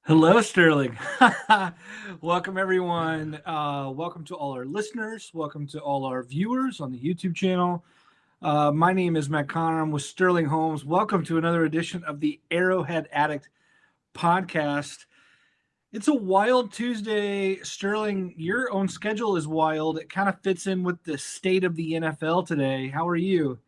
Hello, Sterling. Welcome, everyone. Welcome to all our listeners. Welcome to all our viewers on the YouTube channel. My name is Matt Connor. I'm with Sterling Holmes. Welcome to another edition of the Arrowhead Addict podcast. It's a wild Tuesday. Sterling, your own schedule is wild. It kind of fits in with the state of the NFL today. How are you?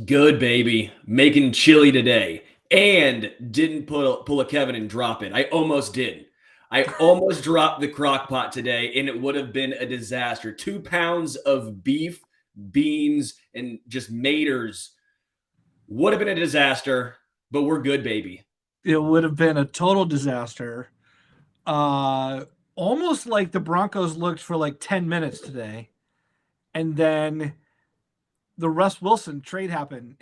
Good, baby. Making chili today. And didn't pull a Kevin and drop it. I almost did. I almost dropped the crock pot today, and it would have been a disaster. 2 pounds of beef, beans, and just maters would have been a disaster, but we're good, baby. It would have been a total disaster. Almost like the Broncos looked for like 10 minutes today. And then the Russ Wilson trade happened.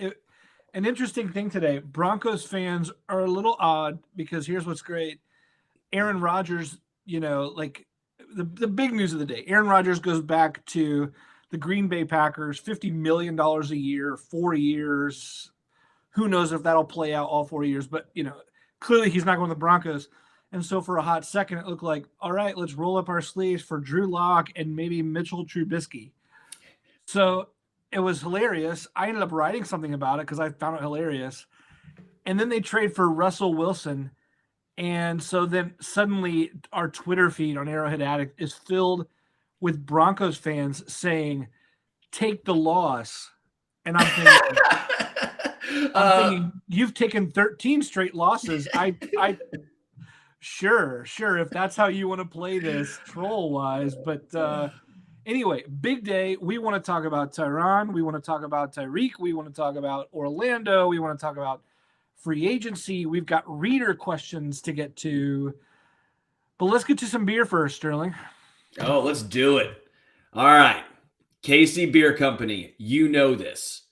An interesting thing today, Broncos fans are a little odd because here's what's great. Aaron Rodgers, like the big news of the day, Aaron Rodgers goes back to the Green Bay Packers, $50 million a year, 4 years. Who knows if that'll play out all 4 years, but clearly he's not going to the Broncos. And so for a hot second, it looked like, all right, let's roll up our sleeves for Drew Lock and maybe Mitchell Trubisky. So it was hilarious. I ended up writing something about it because I found it hilarious. And then they trade for Russell Wilson. And so then suddenly our Twitter feed on Arrowhead Addict is filled with Broncos fans saying, take the loss. And I'm thinking, you've taken 13 straight losses. Sure. If that's how you want to play this troll wise, but anyway, big day. We want to talk about Tyrann. We want to talk about Tyreek. We want to talk about Orlando. We want to talk about free agency. We've got reader questions to get to. But let's get to some beer first, Sterling. Oh, let's do it. All right. KC Beer Company, you know this.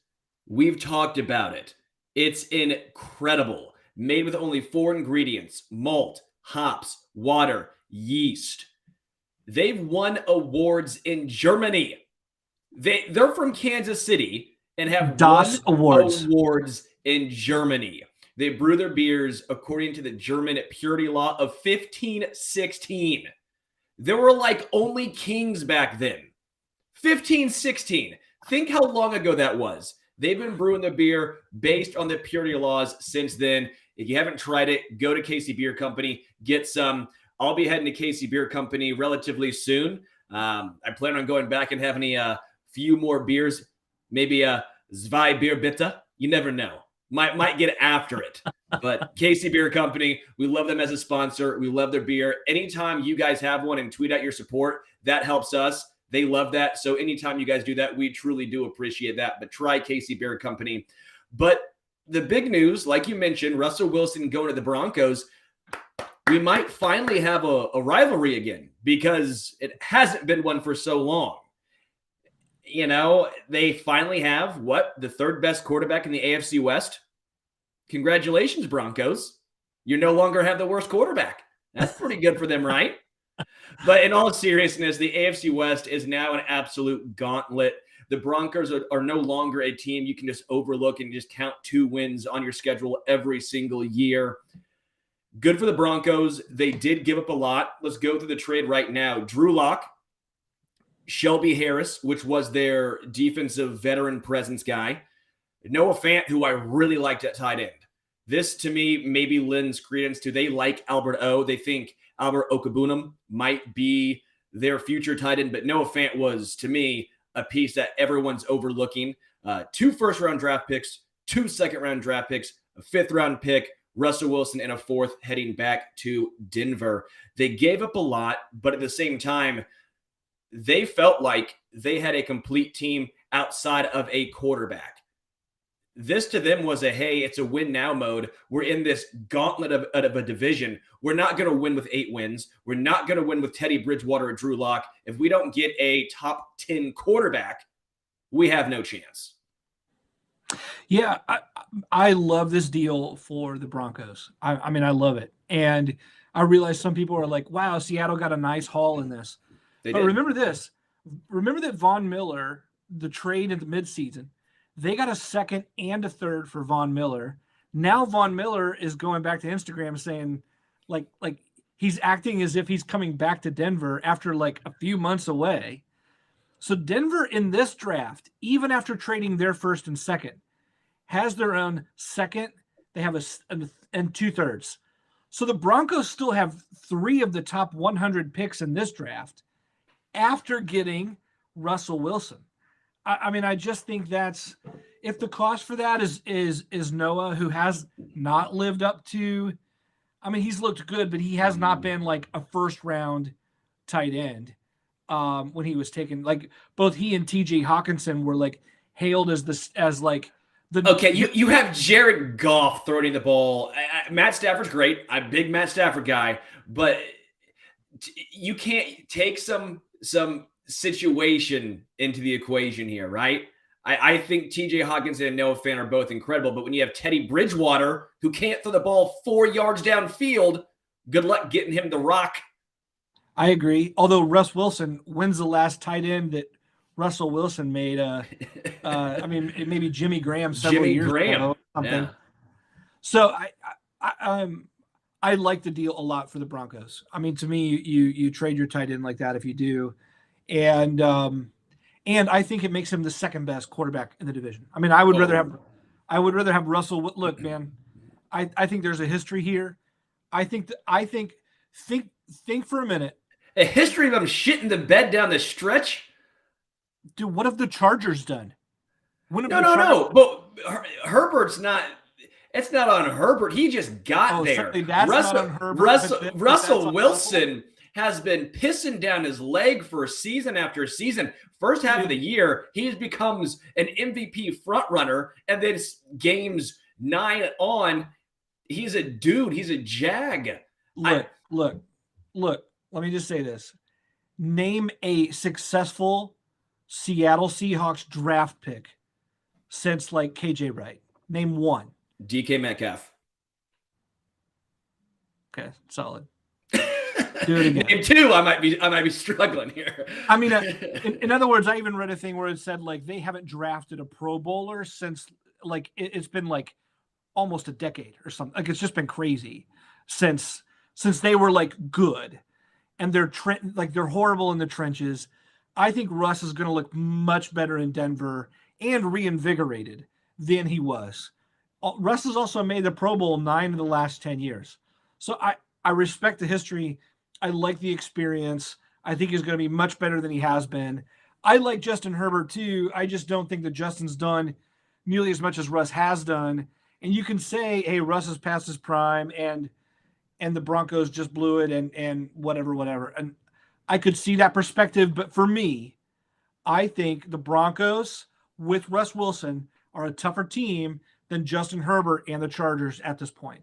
We've talked about it. It's incredible. Made with only 4 ingredients: malt, hops, water, yeast. They've won awards in Germany. They're from Kansas City and have DOS won awards in Germany. They brew their beers according to the German purity law of 1516. There were like only kings back then. 1516. Think how long ago that was. They've been brewing the beer based on the purity laws since then. If you haven't tried it, go to KC Beer Company, get some. I'll be heading to KC Beer Company relatively soon. I plan on going back and having a few more beers, maybe a Zwei Bier Bitte. You never know. Might get after it. But KC Beer Company, we love them as a sponsor. We love their beer. Anytime you guys have one and tweet out your support, that helps us. They love that. So anytime you guys do that, we truly do appreciate that. But try KC Beer Company. But the big news, like you mentioned, Russell Wilson going to the Broncos, we might finally have a rivalry again because it hasn't been one for so long. They finally have the third best quarterback in the AFC West. Congratulations, Broncos. You no longer have the worst quarterback. That's pretty good for them, right? But in all seriousness, the AFC West is now an absolute gauntlet. The Broncos are no longer a team you can just overlook and just count 2 wins on your schedule every single year. Good for the Broncos. They did give up a lot. Let's go through the trade right now. Drew Lock, Shelby Harris, which was their defensive veteran presence guy. Noah Fant, who I really liked at tight end. This, to me, maybe lends credence to they like Albert O. They think Albert Okabunam might be their future tight end, but Noah Fant was, to me, a piece that everyone's overlooking. 2 first-round draft picks, 2 second-round draft picks, a 5th-round pick, Russell Wilson, and a 4th heading back to Denver. They gave up a lot, but at the same time, they felt like they had a complete team outside of a quarterback. This to them was hey, it's a win now mode. We're in this gauntlet of a division. We're not going to win with 8 wins. We're not going to win with Teddy Bridgewater or Drew Lock. If we don't get a top 10 quarterback, we have no chance. Yeah, I love this deal for the Broncos. I mean, I love it. And I realize some people are like, wow, Seattle got a nice haul in this. But remember this. Remember that Von Miller, the trade in the midseason, they got a 2nd and a 3rd for Von Miller. Now Von Miller is going back to Instagram saying, like he's acting as if he's coming back to Denver after like a few months away. So Denver in this draft, even after trading their first and second, has their own second. They have and 2/3. So the Broncos still have 3 of the top 100 picks in this draft after getting Russell Wilson. I mean, I just think that's, if the cost for that is Noah, who has not lived up to, I mean, he's looked good, but he has not been like a first round tight end. When he was taken, like both he and TJ Hawkinson were like hailed as the Okay, you have Jared Goff throwing the ball. Matt Stafford's great. I'm a big Matt Stafford guy, but you can't take some situation into the equation here, right? I think TJ Hawkinson and Noah Fant are both incredible, but when you have Teddy Bridgewater, who can't throw the ball 4 yards downfield, good luck getting him the rock. I agree. Although Russ Wilson, when's the last tight end that Russell Wilson made? I mean, it may be Jimmy Graham several years ago. Something. Yeah. So I like the deal a lot for the Broncos. I mean, to me, you trade your tight end like that if you do, and I think it makes him the second best quarterback in the division. I mean, I would rather have Russell. Look, man, I think there's a history here. Think for a minute. A history of him shitting the bed down the stretch? Dude, what have the Chargers done? No. But Herbert's not. It's not on Herbert. He just got there. That's not on Herbert. Russell Wilson has been pissing down his leg for season after season. First half of the year, he becomes an MVP frontrunner, and then games 9 on, he's a dude. He's a jag. Look. Let me just say this. Name a successful Seattle Seahawks draft pick since like KJ Wright. Name one. DK Metcalf. Okay, solid. Do it again. Name 2. I might be struggling here. I mean, in other words, I even read a thing where it said like they haven't drafted a Pro Bowler since like it's been like almost a decade or something. Like it's just been crazy since they were like good, and they're horrible in the trenches. I think Russ is going to look much better in Denver and reinvigorated than he was. Russ has also made the Pro Bowl 9 of the last 10 years. So I respect the history. I like the experience. I think he's going to be much better than he has been. I like Justin Herbert too. I just don't think that Justin's done nearly as much as Russ has done. And you can say, hey, Russ is past his prime and the Broncos just blew it and whatever. And I could see that perspective. But for me, I think the Broncos with Russ Wilson are a tougher team than Justin Herbert and the Chargers at this point.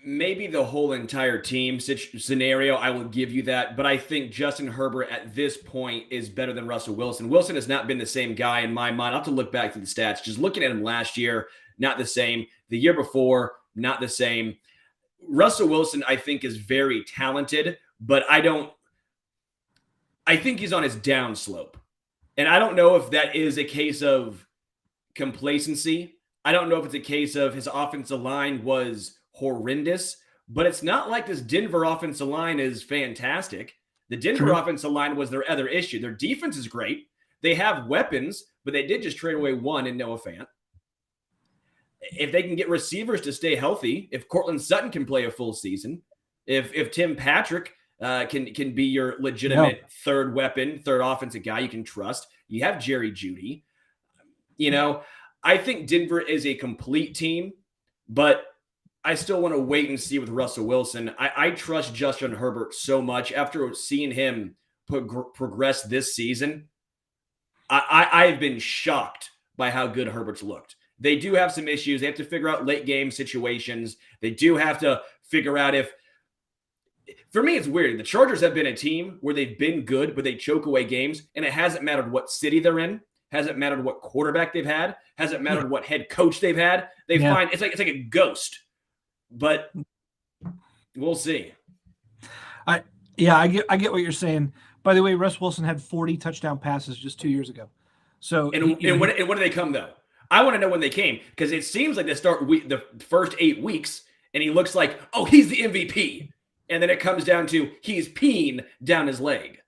Maybe the whole entire team scenario, I will give you that. But I think Justin Herbert at this point is better than Russell Wilson. Wilson has not been the same guy in my mind. I'll have to look back to the stats. Just looking at him last year, not the same. The year before, not the same. Russell Wilson, I think, is very talented, but I think he's on his downslope. And I don't know if that is a case of complacency. I don't know if it's a case of his offensive line was horrendous, but it's not like this Denver offensive line is fantastic. The Denver offensive line was their other issue. Their defense is great. They have weapons, but they did just trade away one in Noah Fant. If they can get receivers to stay healthy, if Cortland Sutton can play a full season, if Tim Patrick can be your legitimate third weapon, third offensive guy you can trust, you have Jerry Jeudy. I think Denver is a complete team, but I still want to wait and see with Russell Wilson. I trust Justin Herbert so much after seeing him progress this season. I've been shocked by how good Herbert's looked. They do have some issues. They have to figure out late game situations. They do have to figure out for me, it's weird. The Chargers have been a team where they've been good, but they choke away games, and it hasn't mattered what city they're in. Hasn't mattered what quarterback they've had. Hasn't mattered what head coach they've had. Find it's like a ghost. But we'll see. I get what you're saying. By the way, Russ Wilson had 40 touchdown passes just 2 years ago. So when do they come though? I want to know when they came because it seems like they start the first 8 weeks and he looks like, oh, he's the MVP. And then it comes down to he's peeing down his leg.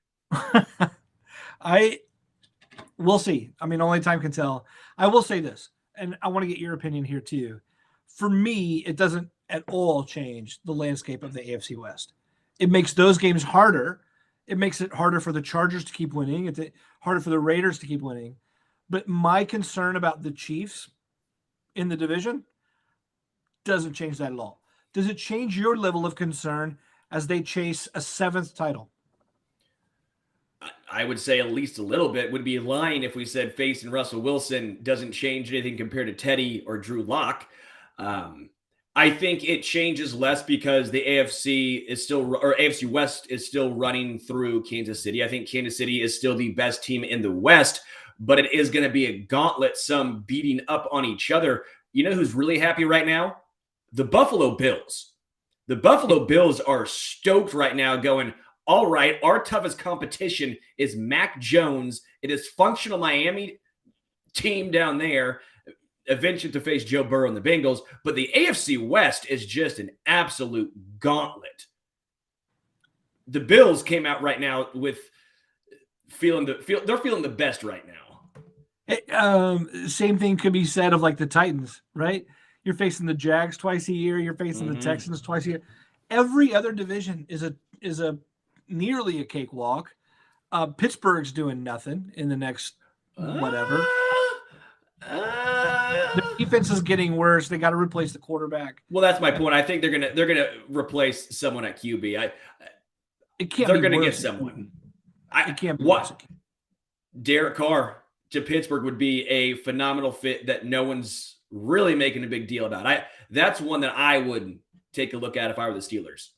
We'll see. I mean, only time can tell. I will say this, and I want to get your opinion here too. For me, it doesn't at all change the landscape of the AFC West. It makes those games harder. It makes it harder for the Chargers to keep winning. It's harder for the Raiders to keep winning. But my concern about the Chiefs in the division doesn't change that at all. Does it change your level of concern as they chase a 7th title? I would say at least a little bit. Would be lying if we said facing Russell Wilson doesn't change anything compared to Teddy or Drew Lock. I think it changes less because the AFC West is still running through Kansas City. I think Kansas City is still the best team in the West, but it is going to be a gauntlet, some beating up on each other. You know who's really happy right now? The Buffalo Bills. The Buffalo Bills are stoked right now going, all right, our toughest competition is Mac Jones. It is functional Miami team down there, eventually to face Joe Burrow and the Bengals. But the AFC West is just an absolute gauntlet. The Bills came out right now with they're feeling the best right now. Same thing could be said of like the Titans, right? You're facing the Jags twice a year. You're facing the Texans twice a year. Every other division is a nearly a cakewalk. Pittsburgh's doing nothing in the next whatever. The defense is getting worse. They got to replace the quarterback. Well, that's my point. I think they're gonna replace someone at QB. They're going to get someone. It can't be worse. Derek Carr to Pittsburgh would be a phenomenal fit that no one's really making a big deal about. That's one that I would take a look at if I were the Steelers.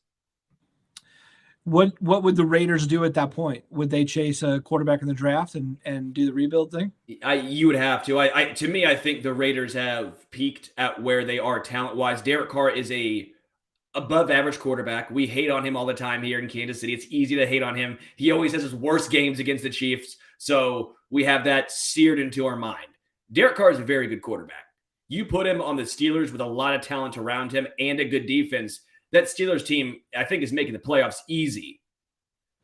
What would the Raiders do at that point? Would they chase a quarterback in the draft and do the rebuild thing? You would have to. To me, I think the Raiders have peaked at where they are talent-wise. Derek Carr is a above-average quarterback. We hate on him all the time here in Kansas City. It's easy to hate on him. He always has his worst games against the Chiefs, so we have that seared into our mind. Derek Carr is a very good quarterback. You put him on the Steelers with a lot of talent around him and a good defense, that Steelers team, I think, is making the playoffs easy.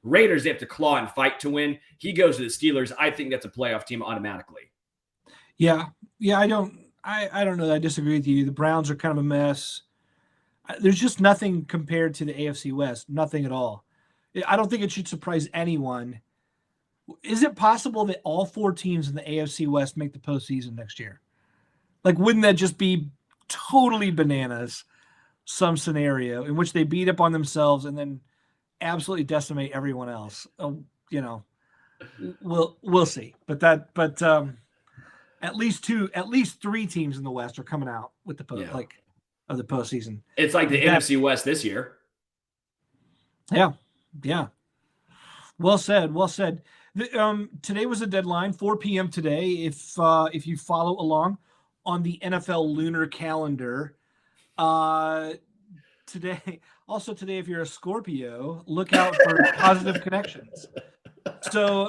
Raiders, they have to claw and fight to win. He goes to the Steelers. I think that's a playoff team automatically. Yeah. I don't know. I disagree with you. The Browns are kind of a mess. There's just nothing compared to the AFC West. Nothing at all. I don't think it should surprise anyone. Is it possible that all 4 teams in the AFC West make the postseason next year? Like, wouldn't that just be totally bananas? Some scenario in which they beat up on themselves and then absolutely decimate everyone else. We'll see. But at least 3 teams in the West are coming out with the of the postseason. It's like the NFC West this year. Yeah. Well said. Today was a deadline, 4 p.m. today. If you follow along on the NFL lunar calendar. Today, if you're a Scorpio, look out for positive connections. So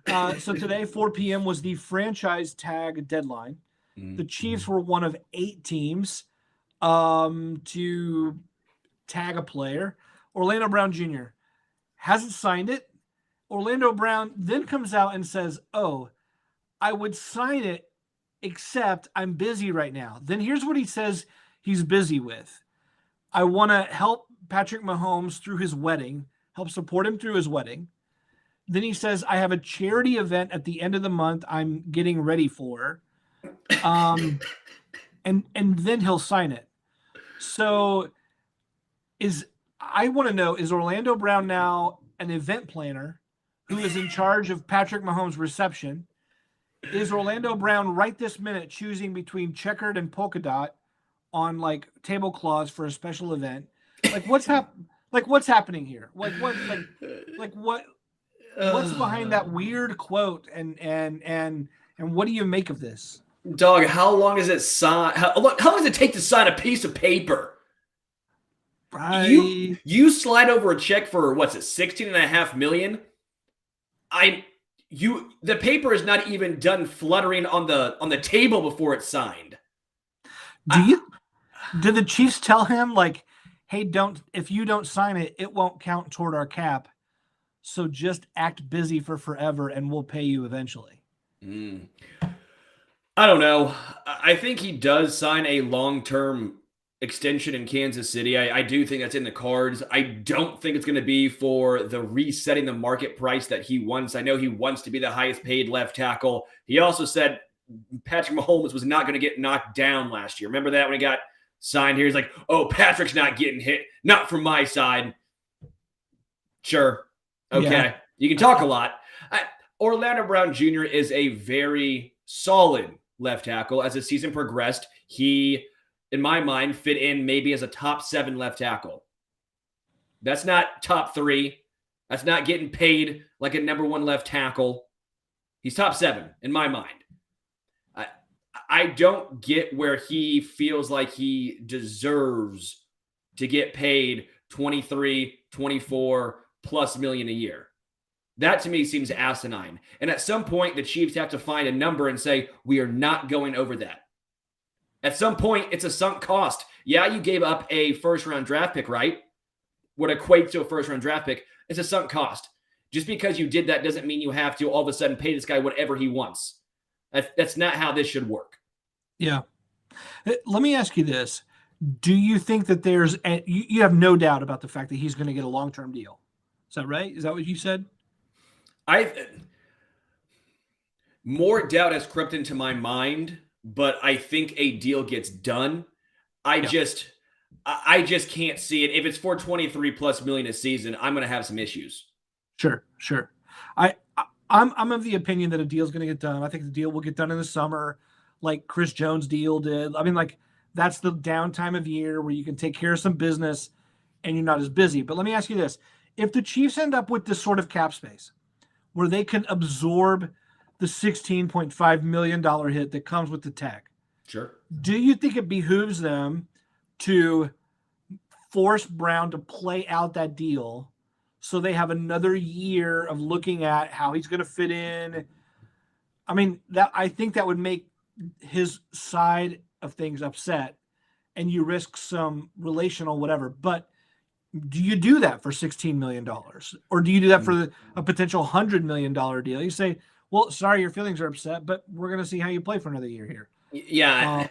today, 4 p.m. was the franchise tag deadline. The Chiefs were one of 8 teams to tag a player. Orlando Brown Jr. hasn't signed it. Orlando Brown then comes out and says, "Oh, I would sign it, except I'm busy right now." Then here's what he says he's busy with. I want to help Patrick Mahomes through his wedding, help support him through his wedding. Then he says, I have a charity event at the end of the month I'm getting ready for. And then he'll sign it. So I want to know, is Orlando Brown now an event planner who is in charge of Patrick Mahomes' reception? Is Orlando Brown right this minute choosing between checkered and polka dot on like tablecloths for a special event? Like what's happening here? What's behind that weird quote and what do you make of this? Dog, how long does it sign? How long does it take to sign a piece of paper? You slide over a check for what's it, $16.5 million? The paper is not even done fluttering on the table before it's signed. Did the Chiefs tell him like, hey, if you don't sign it, it won't count toward our cap. So just act busy for forever and we'll pay you eventually. I don't know. I think he does sign a long-term extension in Kansas City. I do think that's in the cards. I don't think it's going to be for the resetting the market price that he wants. I know he wants to be the highest paid left tackle. He also said Patrick Mahomes was not going to get knocked down last year. Remember that when he got signed here? He's like, oh, Patrick's not getting hit. Not from my side. Sure. Okay. Yeah. You can talk a lot. Orlando Brown Jr. is a very solid left tackle. As the season progressed, he, in my mind, fit in maybe as a top 7 left tackle. That's not top 3. That's not getting paid like a number 1 left tackle. He's top 7 in my mind. I don't get where he feels like he deserves to get paid 23, 24 plus million a year. That to me seems asinine. And at some point, the Chiefs have to find a number and say, we are not going over that. At some point, it's a sunk cost. Yeah, you gave up a first-round draft pick, right? What equates to a first-round draft pick. It's a sunk cost. Just because you did that doesn't mean you have to all of a sudden pay this guy whatever he wants. That's not how this should work. Yeah. Let me ask you this. Do you think that you have no doubt about the fact that he's going to get a long-term deal? Is that right? Is that what you said? More doubt has crept into my mind, but I think a deal gets done. I just can't see it. If it's for 23 plus million a season, I'm going to have some issues. Sure. I'm of the opinion that a deal is going to get done. I think the deal will get done in the summer, like Chris Jones' deal did. I mean, like that's the downtime of year where you can take care of some business and you're not as busy. But let me ask you this. If the Chiefs end up with this sort of cap space where they can absorb the $16.5 million hit that comes with the tag, sure. Do you think it behooves them to force Brown to play out that deal so they have another year of looking at how he's going to fit in? I mean, I think that would make his side of things upset and you risk some relational whatever. But do you do that for $16 million? Or do you do that for a potential $100 million deal? You say, well, sorry, your feelings are upset, but we're going to see how you play for another year here. Yeah.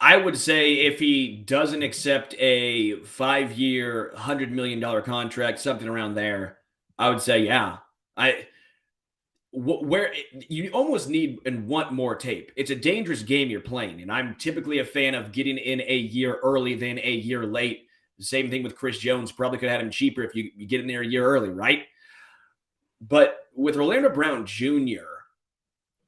I would say if he doesn't accept a 5-year, $100 million contract, something around there, I would say, yeah. Where you almost need and want more tape. It's a dangerous game you're playing, and I'm typically a fan of getting in a year early than a year late. The same thing with Chris Jones. Probably could have had him cheaper if you get in there a year early, right? But with Orlando Brown Jr.,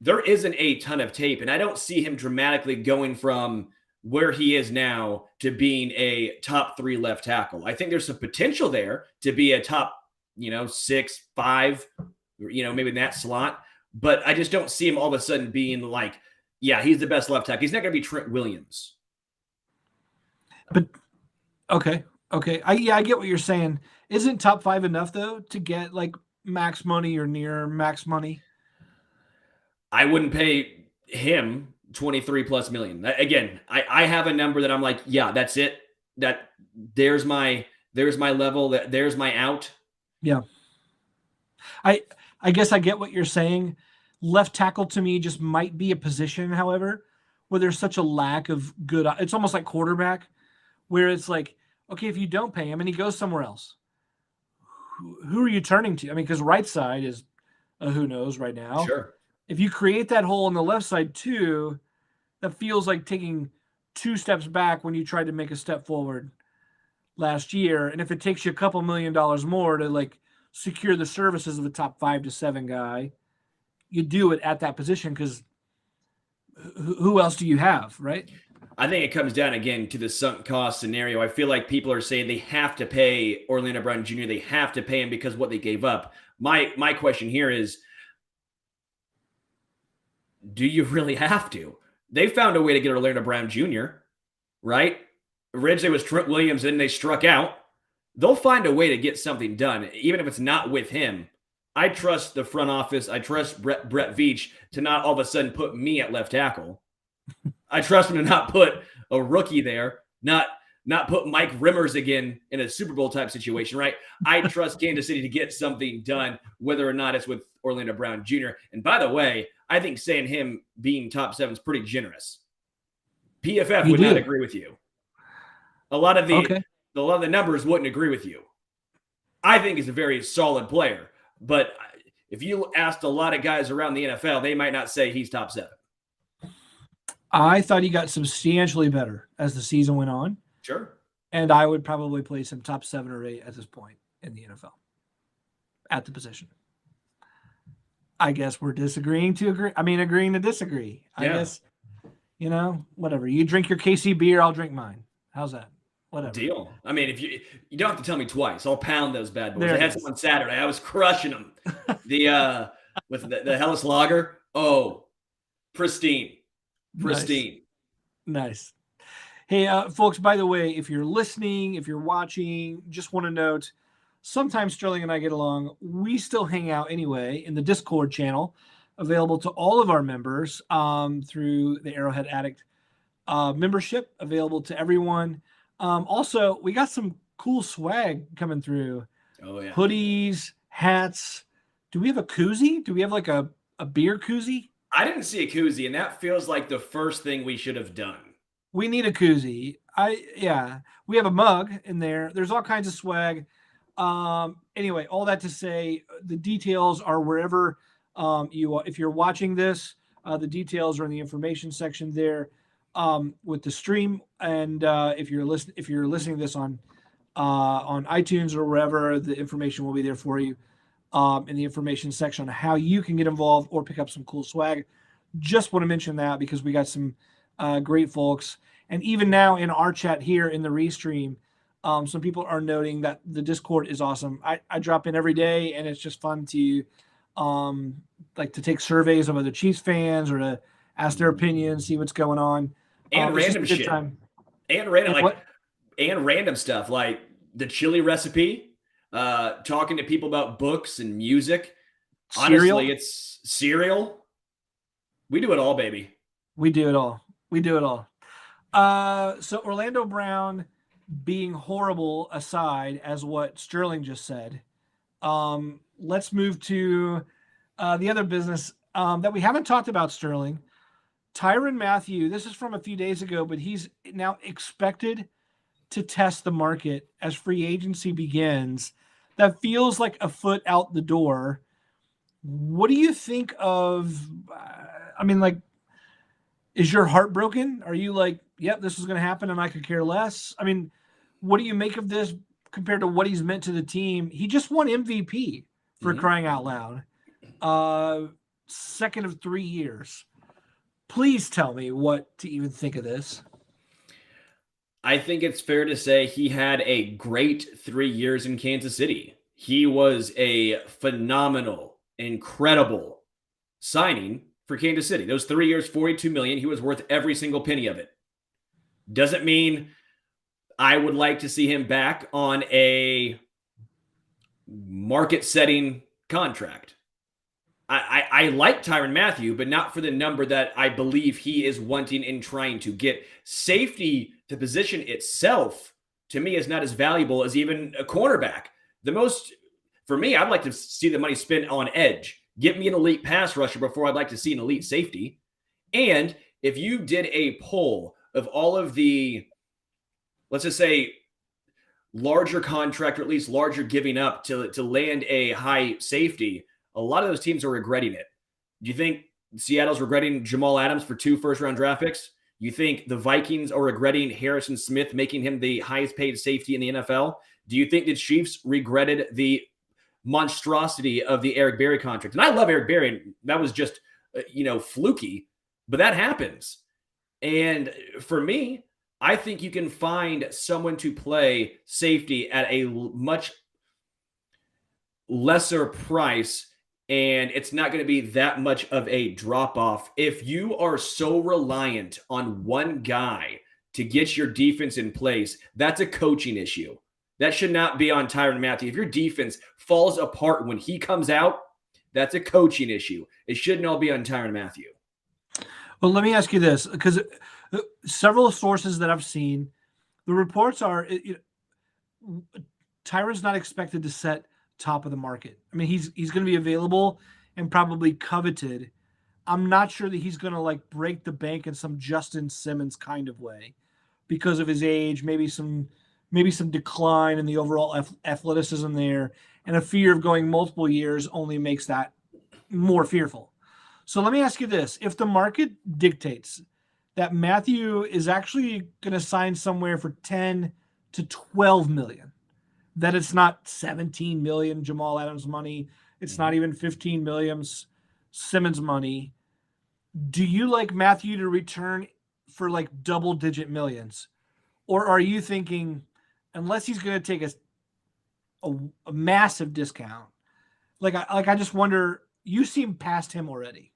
there isn't a ton of tape, and I don't see him dramatically going from where he is now to being a top 3 left tackle. I think there's some potential there to be a top, 6, 5, maybe in that slot. But I just don't see him all of a sudden being like, yeah, he's the best left tackle. He's not going to be Trent Williams. But okay. I get what you're saying. Isn't top 5 enough though to get like max money or near max money? I wouldn't pay him 23 plus million. Again, I have a number that I'm like, yeah, that's it. There's my level, there's my out. Yeah. I guess I get what you're saying. Left tackle to me just might be a position, however, where there's such a lack of good. It's almost like quarterback, where it's like, okay, if you don't pay him and he goes somewhere else, who are you turning to? I mean, because right side is who knows right now. Sure. If you create that hole on the left side too, that feels like taking 2 steps back when you tried to make a step forward last year. And if it takes you a couple $1 million more to like secure the services of a top 5 to 7 guy, you do it at that position because who else do you have, right? I think it comes down again to the sunk cost scenario. I feel like people are saying they have to pay Orlando Brown Jr. They have to pay him because of what they gave up. My question here is, do you really have to? They found a way to get Orlando Brown Jr., right? Originally it was Trent Williams, and they struck out. They'll find a way to get something done, even if it's not with him. I trust the front office. I trust Brett Veach to not all of a sudden put me at left tackle. I trust him to not put a rookie there, not put Mike Rimmers again in a Super Bowl type situation, right? I trust Kansas City to get something done, whether or not it's with Orlando Brown Jr. And by the way, I think saying him being top 7 is pretty generous. PFF would not agree with you. A lot of the numbers wouldn't agree with you. I think he's a very solid player, but if you asked a lot of guys around the NFL, they might not say he's top 7. I thought he got substantially better as the season went on. Sure. And I would probably place him top 7 or 8 at this point in the NFL at the position. I guess we're disagreeing to agree. I mean, agreeing to disagree. I guess, whatever. You drink your KC beer, I'll drink mine. How's that? Whatever. Deal. I mean, if you don't have to tell me twice. I'll pound those bad boys. I had some on Saturday. I was crushing them. With the Hellas Lager. Oh, pristine. Nice. Hey, folks, by the way, if you're listening, if you're watching, just want to note, sometimes Sterling and I get along. We still hang out anyway in the Discord channel, available to all of our members through the Arrowhead Addict membership, available to everyone. Also, we got some cool swag coming through. Oh, yeah. Hoodies, hats. Do we have a koozie? Do we have like a beer koozie? I didn't see a koozie, and that feels like the first thing we should have done. We need a koozie. We have a mug in there. There's all kinds of swag. Anyway, all that to say, the details are wherever if you're watching this, the details are in the information section there with the stream. And if you're listening to this on iTunes or wherever, the information will be there for you in the information section on how you can get involved or pick up some cool swag. Just want to mention that because we got some great folks. And even now in our chat here in the restream, some people are noting that the Discord is awesome. I drop in every day, and it's just fun to to take surveys of other Chiefs fans or to ask their opinions, see what's going on. And random shit. And random stuff like the chili recipe, talking to people about books and music. Cereal? Honestly, it's cereal. We do it all, baby. We do it all. So Orlando Brown being horrible aside, as what Sterling just said, let's move to the other business that we haven't talked about, Sterling. Tyrann Mathieu, this is from a few days ago, but he's now expected to test the market as free agency begins. That feels like a foot out the door. What do you think of, is your heart broken? Are you like, yep, this is going to happen and I could care less? I mean, what do you make of this compared to what he's meant to the team? He just won MVP for crying out loud. Second of 3 years. Please tell me what to even think of this. I think it's fair to say he had a great 3 years in Kansas City. He was a phenomenal, incredible signing for Kansas City. Those 3 years, $42 million. He was worth every single penny of it. Doesn't mean I would like to see him back on a market-setting contract. I like Tyrann Mathieu, but not for the number that I believe he is wanting and trying to get. Safety, the position itself, to me, is not as valuable as even a cornerback. For me, I'd like to see the money spent on edge. Get me an elite pass rusher before I'd like to see an elite safety. And if you did a poll of all of the, let's just say, larger contract, or at least larger giving up to land a high safety, a lot of those teams are regretting it. Do you think Seattle's regretting Jamal Adams for 2 first-round draft picks? You think the Vikings are regretting Harrison Smith, making him the highest-paid safety in the NFL? Do you think the Chiefs regretted the monstrosity of the Eric Berry contract? And I love Eric Berry, and that was just, fluky, but that happens. And for me, I think you can find someone to play safety at a much lesser price, and it's not going to be that much of a drop-off. If you are so reliant on one guy to get your defense in place, that's a coaching issue. That should not be on Tyrann Mathieu. If your defense falls apart when he comes out, that's a coaching issue. It shouldn't all be on Tyrann Mathieu. Well, let me ask you this, because Several sources that I've seen, the reports are Tyrann's not expected to set top of the market. I mean, he's going to be available and probably coveted. I'm not sure that he's going to like break the bank in some Justin Simmons kind of way because of his age, maybe some decline in the overall athleticism there, and a fear of going multiple years only makes that more fearful. So let me ask you this: if the market dictates that Mathieu is actually going to sign somewhere for 10 to 12 million, that it's not 17 million Jamal Adams money, it's not even 15 million Simmons money, do you like Mathieu to return for like double digit millions? Or are you thinking, unless he's going to take a massive discount, I just wonder, you seem past him already.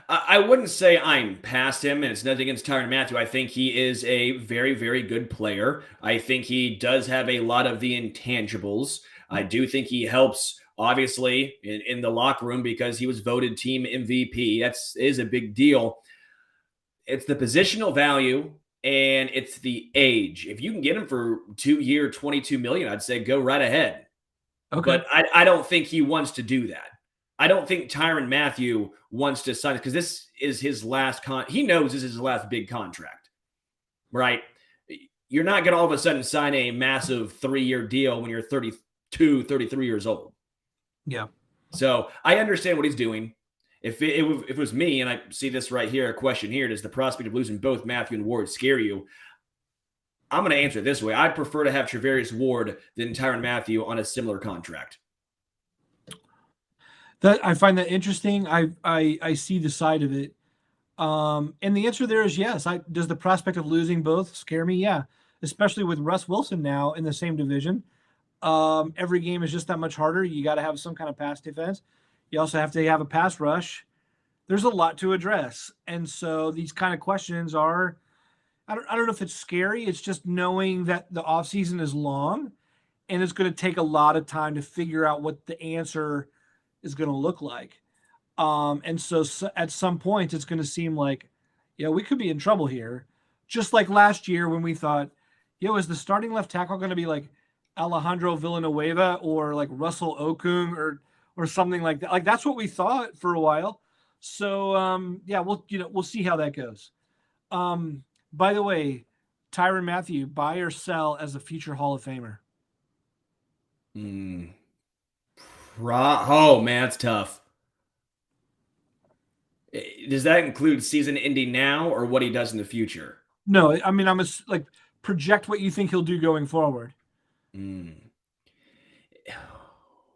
I wouldn't say I'm past him, and it's nothing against Tyrann Mathieu. I think he is a very, very good player. I think he does have a lot of the intangibles. I do think he helps, obviously, in the locker room because he was voted team MVP. That is a big deal. It's the positional value and it's the age. If you can get him for 2-year, $22 million, I'd say go right ahead. Okay. But I don't think he wants to do that. I don't think Tyrann Mathieu wants to sign because this is his last he knows this is his last big contract, right? You're not going to all of a sudden sign a massive 3-year deal when you're 32, 33 years old. Yeah. So I understand what he's doing. If it was me, and I see this right here, a question here, does the prospect of losing both Mathieu and Ward scare you? I'm going to answer it this way. I'd prefer to have Travarius Ward than Tyrann Mathieu on a similar contract. That I find that interesting. I see the side of it. And the answer there is yes. Does the prospect of losing both scare me? Yeah. Especially with Russ Wilson now in the same division. Every game is just that much harder. You got to have some kind of pass defense. You also have to have a pass rush. There's a lot to address. And so these kind of questions are, I don't know if it's scary. It's just knowing that the offseason is long and it's going to take a lot of time to figure out what the answer is going to look like. And so at some point, it's going to seem like, we could be in trouble here. Just like last year when we thought, is the starting left tackle going to be like Alejandro Villanueva or like Russell Okung or something like that? Like that's what we thought for a while. So we'll see how that goes. By the way, Tyrann Mathieu, buy or sell as a future Hall of Famer? Oh man, it's tough. Does that include season ending now or what he does in the future? No, I mean, project what you think he'll do going forward.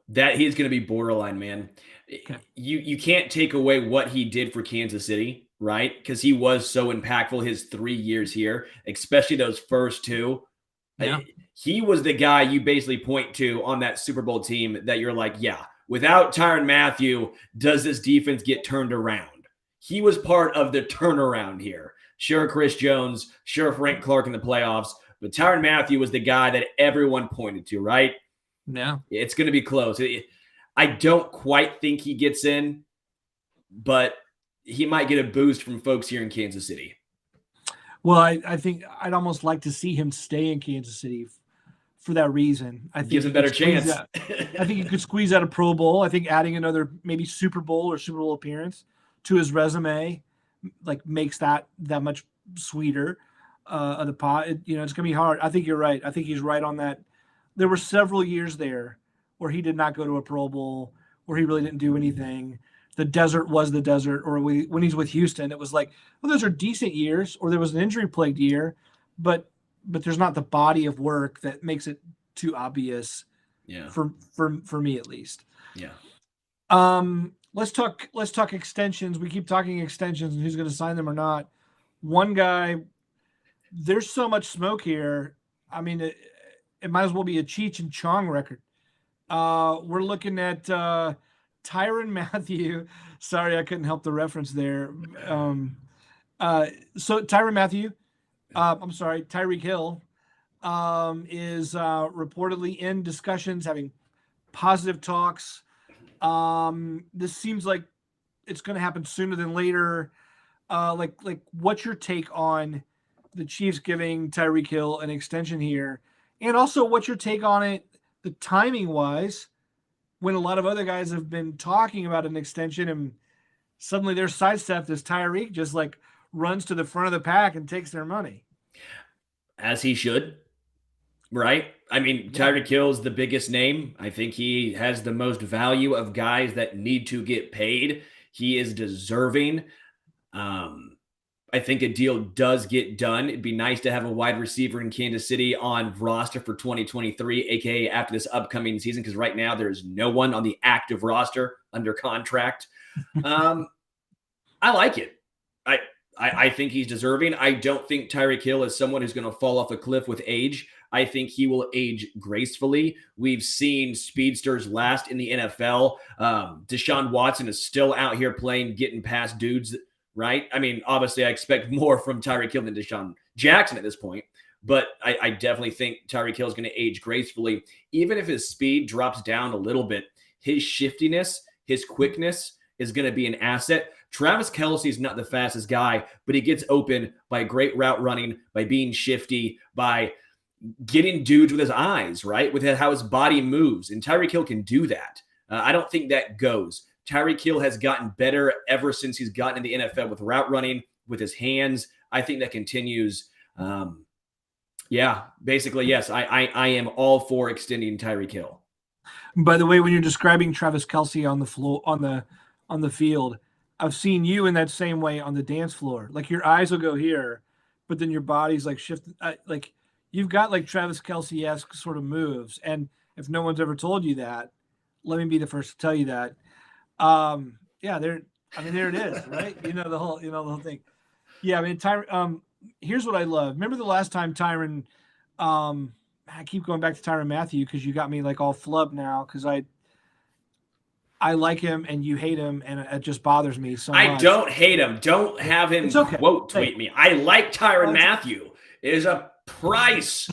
That he's going to be borderline, man. Okay. You can't take away what he did for Kansas City, right? Because he was so impactful his 3 years here, especially those first 2. Yeah. He was the guy you basically point to on that Super Bowl team that you're like, yeah, without Tyrann Mathieu, does this defense get turned around? He was part of the turnaround here. Sure, Chris Jones, sure, Frank Clark in the playoffs, but Tyrann Mathieu was the guy that everyone pointed to, right? Yeah. It's going to be close. I don't quite think he gets in, but he might get a boost from folks here in Kansas City. Well, I think I'd almost like to see him stay in Kansas City for that reason. I think gives him a better chance. I think he could squeeze out a Pro Bowl. I think adding another maybe Super Bowl or Super Bowl appearance to his resume like makes that much sweeter. The pot, it's going to be hard. I think you're right. I think he's right on that. There were several years there where he did not go to a Pro Bowl, where he really didn't do anything. The desert was the desert, or when he's with Houston, it was like, well, those are decent years, or there was an injury-plagued year, but there's not the body of work that makes it too obvious. Yeah. For me at least. Yeah. Let's talk extensions. We keep talking extensions and who's going to sign them or not. One guy, there's so much smoke here. I mean, it might as well be a Cheech and Chong record. We're looking at Tyrann Mathieu. Sorry, I couldn't help the reference there. So Tyrann Mathieu, Tyreek Hill is reportedly in discussions, having positive talks. This seems like it's going to happen sooner than later. Like what's your take on the Chiefs giving Tyreek Hill an extension here, and also what's your take on it, the timing wise, when a lot of other guys have been talking about an extension and suddenly they're sidestepped as Tyreek just like runs to the front of the pack and takes their money. As he should, right? I mean, Tyreek Hill is the biggest name. I think he has the most value of guys that need to get paid. He is deserving. I think a deal does get done. It'd be nice to have a wide receiver in Kansas City on roster for 2023, aka after this upcoming season, because right now there's no one on the active roster under contract. I like it. I think he's deserving. I don't think Tyreek Hill is someone who's going to fall off a cliff with age. I think he will age gracefully. We've seen speedsters last in the NFL. Deshaun Watson is still out here playing, getting past dudes, right? I mean, obviously, I expect more from Tyreek Hill than Deshaun Jackson at this point, but I definitely think Tyreek Hill is going to age gracefully. Even if his speed drops down a little bit, his shiftiness, his quickness is going to be an asset. Travis Kelce is not the fastest guy, but he gets open by great route running, by being shifty, by getting dudes with his eyes, right? With how his body moves. And Tyreek Hill can do that. I don't think that goes. Tyreek Hill has gotten better ever since he's gotten in the NFL with route running, with his hands. I think that continues. Basically, yes, I am all for extending Tyreek Hill. By the way, when you're describing Travis Kelce on the floor, on the field, I've seen you in that same way on the dance floor. Like your eyes will go here, but then your body's like shifted. Like you've got like Travis Kelce-esque sort of moves. And if no one's ever told you that, let me be the first to tell you that. There it is, right? The whole thing. Yeah, I mean, here's what I love. Remember the last time Tyrann, I keep going back to Tyrann Mathieu because you got me like all flubbed now because I like him and you hate him, and it just bothers me so much. I don't hate him. Don't have him quote tweet me. I like Tyrann Mathieu. There's a price.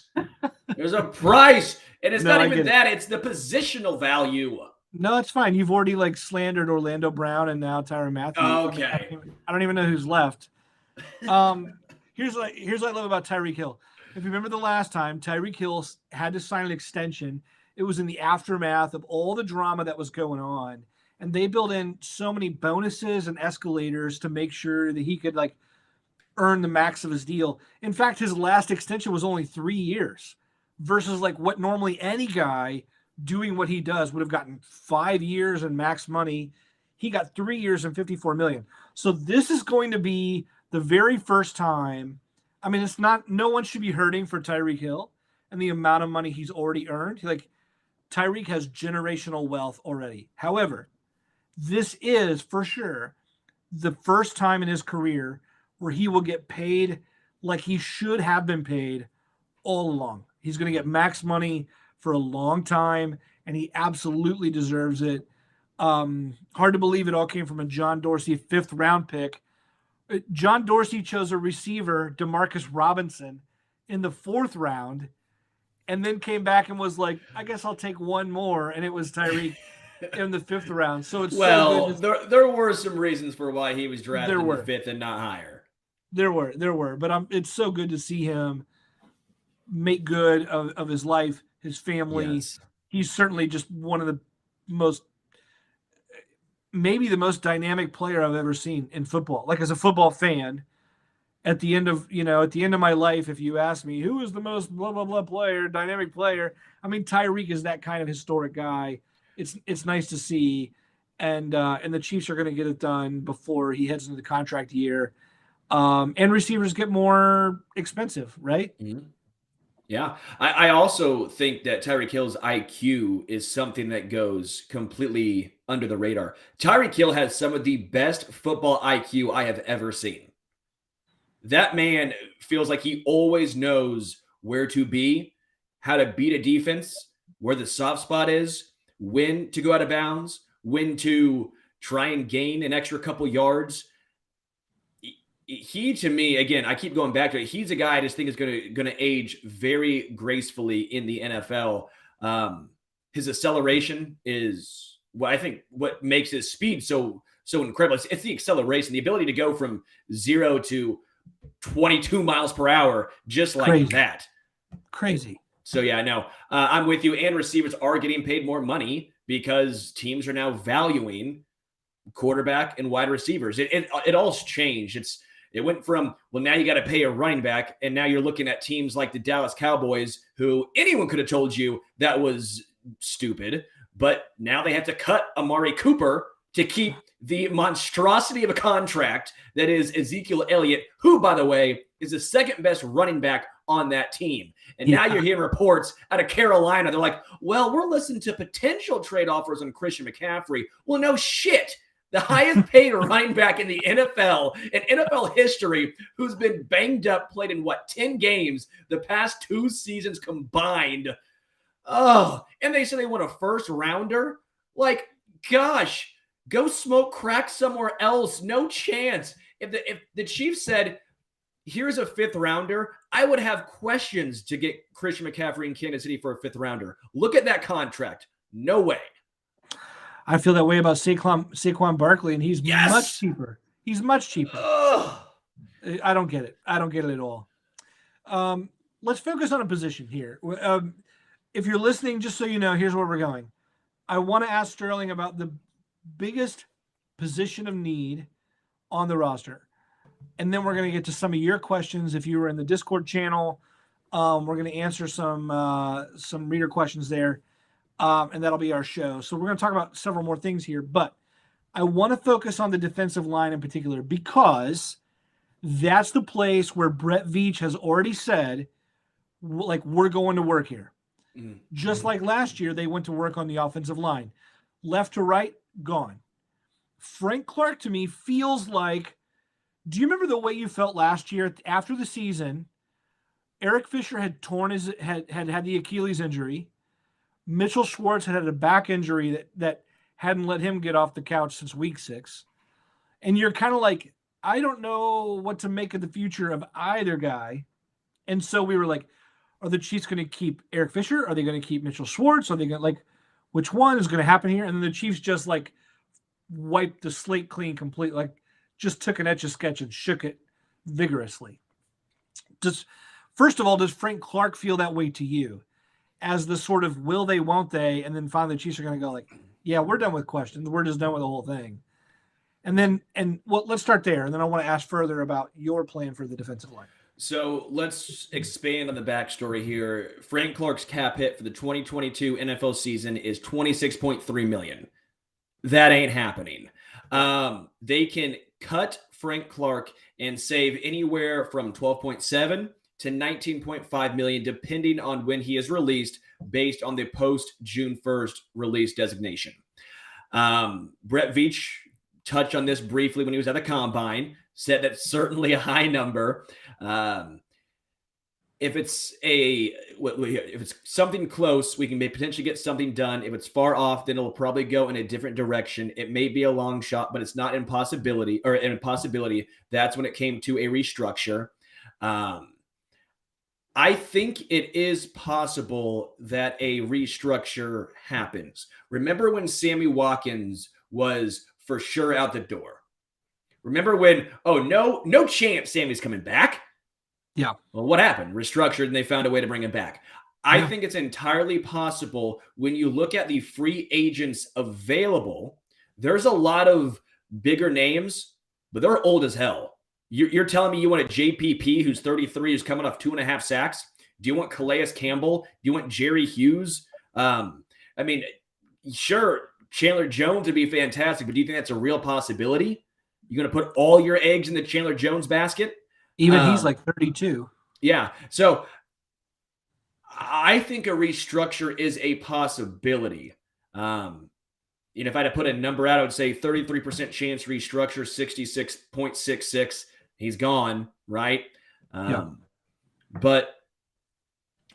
There's a price. And it's not even that. It's the positional value. No, it's fine. You've already like slandered Orlando Brown and now Tyrann Mathieu. Okay. I don't even know who's left. Here's what I love about Tyreek Hill. If you remember the last time Tyreek Hill had to sign an extension, it was in the aftermath of all the drama that was going on. And they built in so many bonuses and escalators to make sure that he could like earn the max of his deal. In fact, his last extension was only 3 years versus like what normally any guy doing what he does would have gotten 5 years and max money. He got 3 years and $54 million. So this is going to be the very first time. I mean, no one should be hurting for Tyreek Hill and the amount of money he's already earned. Like Tyreek has generational wealth already. However, this is for sure the first time in his career where he will get paid like he should have been paid all along. He's going to get max money for a long time, and he absolutely deserves it. Hard to believe it all came from a John Dorsey 5th round pick. John Dorsey chose a receiver, Demarcus Robinson, in the 4th round, and then came back and was like, I guess I'll take one more, and it was Tyreek in the 5th round. So it's there were some reasons for why he was drafted in the 5th and not higher. There were, but it's so good to see him make good of his life, his family. Yes. He's certainly just one of the maybe the most dynamic player I've ever seen in football. Like as a football fan, at the end of my life, if you ask me who is the most blah blah blah player, dynamic player, I mean Tyreek is that kind of historic guy. It's nice to see, and the Chiefs are going to get it done before he heads into the contract year, and receivers get more expensive, right? Mm-hmm. Yeah, I also think that Tyreek Hill's IQ is something that goes completely under the radar. Tyreek Hill has some of the best football IQ I have ever seen. That man feels like he always knows where to be, how to beat a defense, where the soft spot is, when to go out of bounds, when to try and gain an extra couple yards. He, to me, again, I keep going back to it. He's a guy I just think is going to age very gracefully in the NFL. His acceleration is what makes his speed so incredible. It's the acceleration, the ability to go from 0 to 22 miles per hour, just like Crazy. that. Crazy. So, yeah, no, I'm with you. And receivers are getting paid more money because teams are now valuing quarterback and wide receivers. It all's changed. It went from, well, now you got to pay a running back, and now you're looking at teams like the Dallas Cowboys, who anyone could have told you that was stupid, but now they have to cut Amari Cooper to keep the monstrosity of a contract that is Ezekiel Elliott, who, by the way, is the second best running back on that team. And now you're hearing reports out of Carolina. They're like, well, we're listening to potential trade offers on Christian McCaffrey. Well, no shit. The highest paid running back in the NFL, in NFL history, who's been banged up, played in 10 games the past 2 seasons combined. Oh, and they say they want a first rounder? Like, gosh, go smoke crack somewhere else. No chance. If the Chiefs said, here's a 5th rounder, I would have questions to get Christian McCaffrey in Kansas City for a 5th rounder. Look at that contract. No way. I feel that way about Saquon Barkley, and he's much cheaper. He's much cheaper. Ugh. I don't get it. I don't get it at all. Let's focus on a position here. If you're listening, just so you know, here's where we're going. I want to ask Sterling about the biggest position of need on the roster. And then we're going to get to some of your questions. If you were in the Discord channel, we're going to answer some reader questions there. And that'll be our show. So we're going to talk about several more things here, but I want to focus on the defensive line in particular because that's the place where Brett Veach has already said, like, we're going to work here. Mm-hmm. Just like last year, they went to work on the offensive line. Left to right, gone. Frank Clark, to me, feels like, do you remember the way you felt last year after the season? Eric Fisher had had the Achilles injury. Mitchell Schwartz had a back injury that hadn't let him get off the couch since week 6. And you're kind of like, I don't know what to make of the future of either guy. And so we were like, are the Chiefs going to keep Eric Fisher? Are they going to keep Mitchell Schwartz? Are they going to, like, which one is going to happen here? And then the Chiefs just, like, wiped the slate clean completely, like just took an Etch-a-Sketch and shook it vigorously. First of all, does Frank Clark feel that way to you? As the sort of will they, won't they, and then finally the Chiefs are going to go like, yeah, we're done with questions. We're just done with the whole thing. Let's start there, and then I want to ask further about your plan for the defensive line. So let's expand on the backstory here. Frank Clark's cap hit for the 2022 NFL season is $26.3 million. That ain't happening. They can cut Frank Clark and save anywhere from 12.7 to 19.5 million, depending on when he is released, based on the post-June 1st release designation. Brett Veach touched on this briefly when he was at the Combine, said that's certainly a high number. If it's something close, we can potentially get something done. If it's far off, then it'll probably go in a different direction. It may be a long shot, but it's not an impossibility. That's when it came to a restructure. I think it is possible that a restructure happens. Remember when Sammy Watkins was for sure out the door? Remember when, no chance Sammy's coming back? Yeah. Well, what happened? Restructured, and they found a way to bring him back. I think it's entirely possible when you look at the free agents available, there's a lot of bigger names, but they're old as hell. You're telling me you want a JPP who's 33, who's coming off 2.5 sacks? Do you want Calais Campbell? Do you want Jerry Hughes? Sure, Chandler Jones would be fantastic, but do you think that's a real possibility? You're going to put all your eggs in the Chandler Jones basket? Even he's like 32. Yeah. So I think a restructure is a possibility. If I had to put a number out, I would say 33% chance restructure, 66.66. He's gone, right? But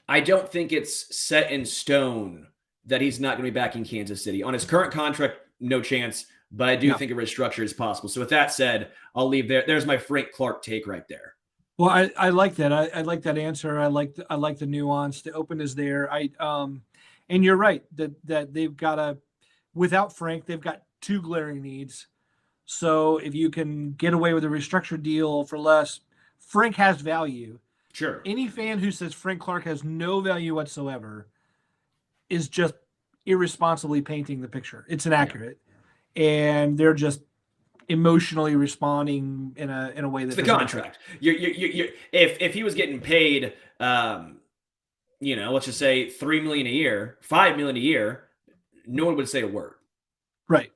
I don't think it's set in stone that he's not going to be back in Kansas City. On his current contract, no chance, but I do think a restructure is possible. So with that said, I'll leave there. There's my Frank Clark take right there. Well, I like that. I like that answer. I like the nuance. The openness there. And you're right that they've got without Frank, they've got 2 glaring needs. So if you can get away with a restructured deal for less, Frank has value. Sure. Any fan who says Frank Clark has no value whatsoever is just irresponsibly painting the picture. It's inaccurate. Yeah. And they're just emotionally responding in a way that it's the contract. If he was getting paid, let's just say $3 million a year, $5 million a year, no one would say a word. Right.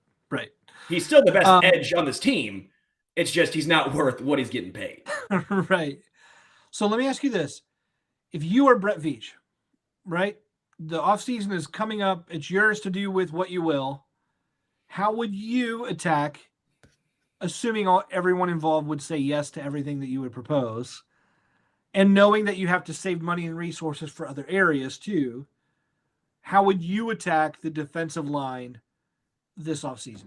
He's still the best edge on this team. It's just he's not worth what he's getting paid. Right. So let me ask you this: if you are Brett Veach, right? The offseason is coming up. It's yours to do with what you will. How would you attack, assuming everyone involved would say yes to everything that you would propose, and knowing that you have to save money and resources for other areas too? How would you attack the defensive line this offseason?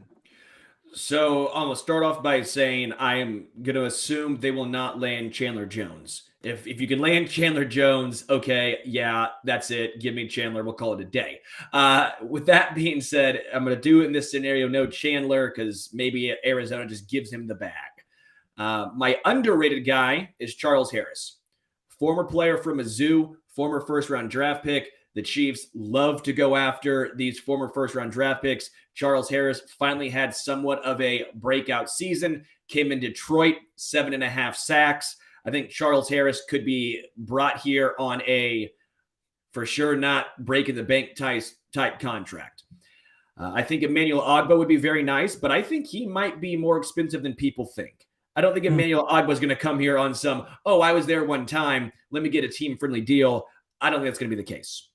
So I'm going to start off by saying I am going to assume they will not land Chandler Jones. If you can land Chandler Jones, okay, yeah, that's it. Give me Chandler. We'll call it a day. With that being said, I'm going to do it in this scenario, no Chandler, because maybe Arizona just gives him the bag. My underrated guy is Charles Harris, former player from Mizzou, former first-round draft pick. The Chiefs love to go after these former first-round draft picks. Charles Harris finally had somewhat of a breakout season, came in Detroit, 7.5 sacks. I think Charles Harris could be brought here on a, for sure, not breaking the bank type contract. I think Emmanuel Ogbah would be very nice, but I think he might be more expensive than people think. I don't think Emmanuel Ogbah is going to come here on some, I was there one time, let me get a team-friendly deal. I don't think that's going to be the case.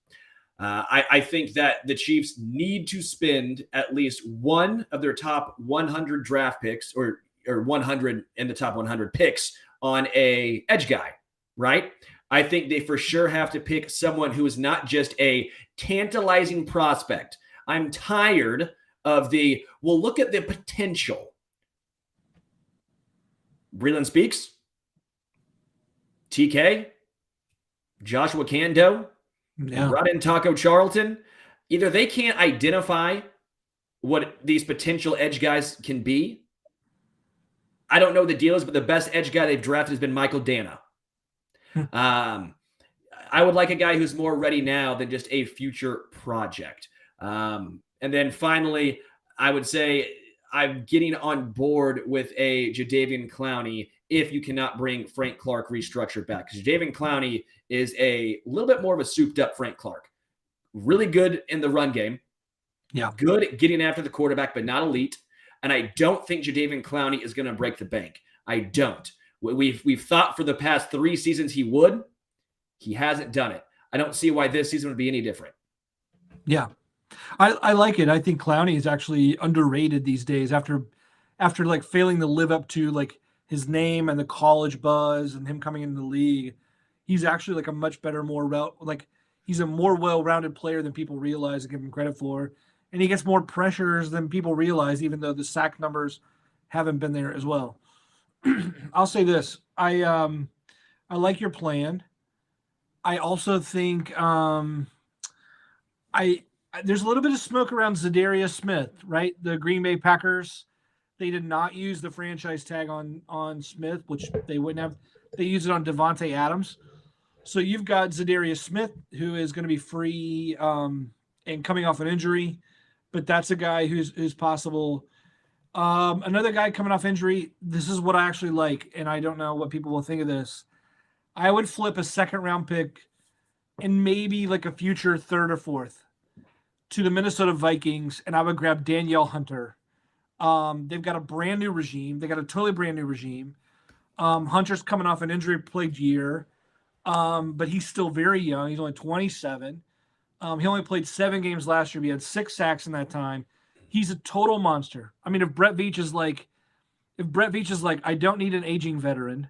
I think that the Chiefs need to spend at least one of their top 100 draft picks or 100 in the top 100 picks on a edge guy, right? I think they for sure have to pick someone who is not just a tantalizing prospect. I'm tired of look at the potential. Breland Speaks, TK, Joshua Kando, brought in Taco Charlton. Either they can't identify what these potential edge guys can be. I don't know what the deal is, but the best edge guy they've drafted has been Michael Dana. I would like a guy who's more ready now than just a future project. And then finally, I would say I'm getting on board with a Jadeveon Clowney if you cannot bring Frank Clark restructured back. Because Jadeveon Clowney is a little bit more of a souped-up Frank Clark. Really good in the run game. Yeah. Good at getting after the quarterback, but not elite. And I don't think Jadeveon Clowney is going to break the bank. I don't. We've thought for the past 3 seasons he would. He hasn't done it. I don't see why this season would be any different. Yeah. I like it. I think Clowney is actually underrated these days after like failing to live up to like his name and the college buzz and him coming into the league. He's actually like a much better, he's a more well-rounded player than people realize and give him credit for. And he gets more pressures than people realize, even though the sack numbers haven't been there as well. I'll say this. I like your plan. I also think there's a little bit of smoke around Zadarius Smith, right? The Green Bay Packers, they did not use the franchise tag on Smith, which they wouldn't have. They used it on Devontae Adams. So you've got Zadarius Smith, who is going to be free and coming off an injury, but that's a guy who's possible. Another guy coming off injury, this is what I actually like, and I don't know what people will think of this. I would flip a second-round pick and maybe like a future third or fourth to the Minnesota Vikings, and I would grab Danielle Hunter. They've got a brand new regime. They got a totally brand new regime. Hunter's coming off an injury-plagued year, but he's still very young. He's only 27. He only played 7 games last year. He had 6 sacks in that time. He's a total monster. I mean, if Brett Veach is like, I don't need an aging veteran.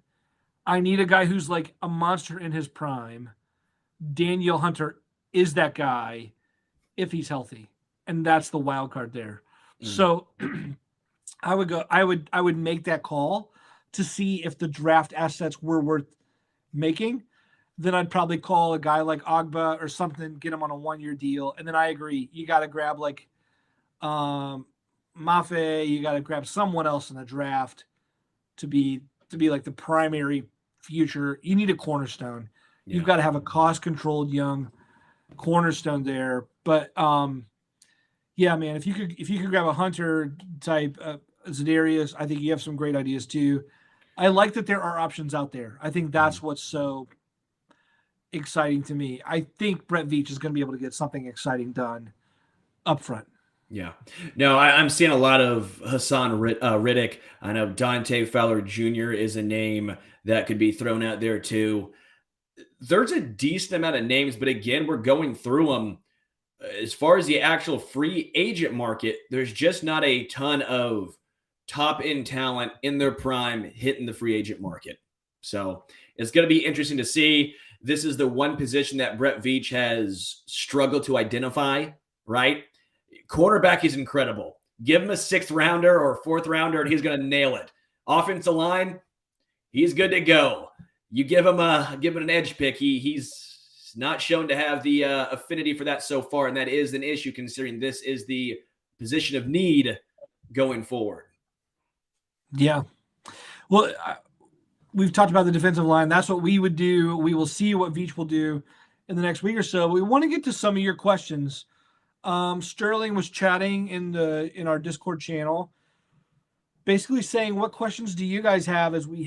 I need a guy who's like a monster in his prime. Danielle Hunter is that guy if he's healthy. And that's the wild card there. So I would make that call to see if the draft assets were worth making. Then I'd probably call a guy like Ogbah or something, get him on a 1-year deal. And then I agree. You got to grab like Mafe. You got to grab someone else in the draft to be like the primary future, you need a cornerstone. Yeah. You've got to have a cost-controlled young cornerstone there. But yeah, man, if you could grab a Hunter type Za'Darius, I think you have some great ideas too. I like that there are options out there. I think that's what's so exciting to me. I think Brett Veach is going to be able to get something exciting done up front. Yeah. No, I'm seeing a lot of Hassan Riddick. I know Dante Fowler Jr. is a name that could be thrown out there too. There's a decent amount of names, but again, we're going through them. As far as the actual free agent market, there's just not a ton of top-end talent in their prime hitting the free agent market. So it's going to be interesting to see. This is the one position that Brett Veach has struggled to identify, right? Cornerback is incredible. Give him a 6th rounder or 4th rounder, and he's going to nail it. Offensive line, he's good to go. You give him an edge pick, he's not shown to have the affinity for that so far, and that is an issue considering this is the position of need going forward. Yeah. Well, we've talked about the defensive line. That's what we would do. We will see what Veach will do in the next week or so. But we want to get to some of your questions. Sterling was chatting in our Discord channel, basically saying, what questions do you guys have as we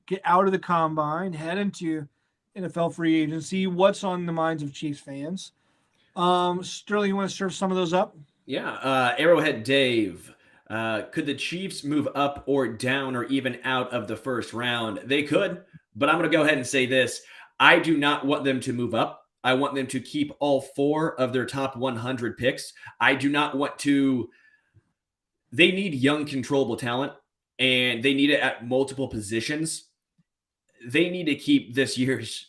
get out of the combine, head into NFL free agency? What's on the minds of Chiefs fans? Sterling, you want to serve some of those up? Yeah. Arrowhead Dave. Could the Chiefs move up or down or even out of the first round? They could, but I'm going to go ahead and say this. I do not want them to move up. I want them to keep all 4 of their top 100 picks. I do not want to. They need young, controllable talent, and they need it at multiple positions. They need to keep this year's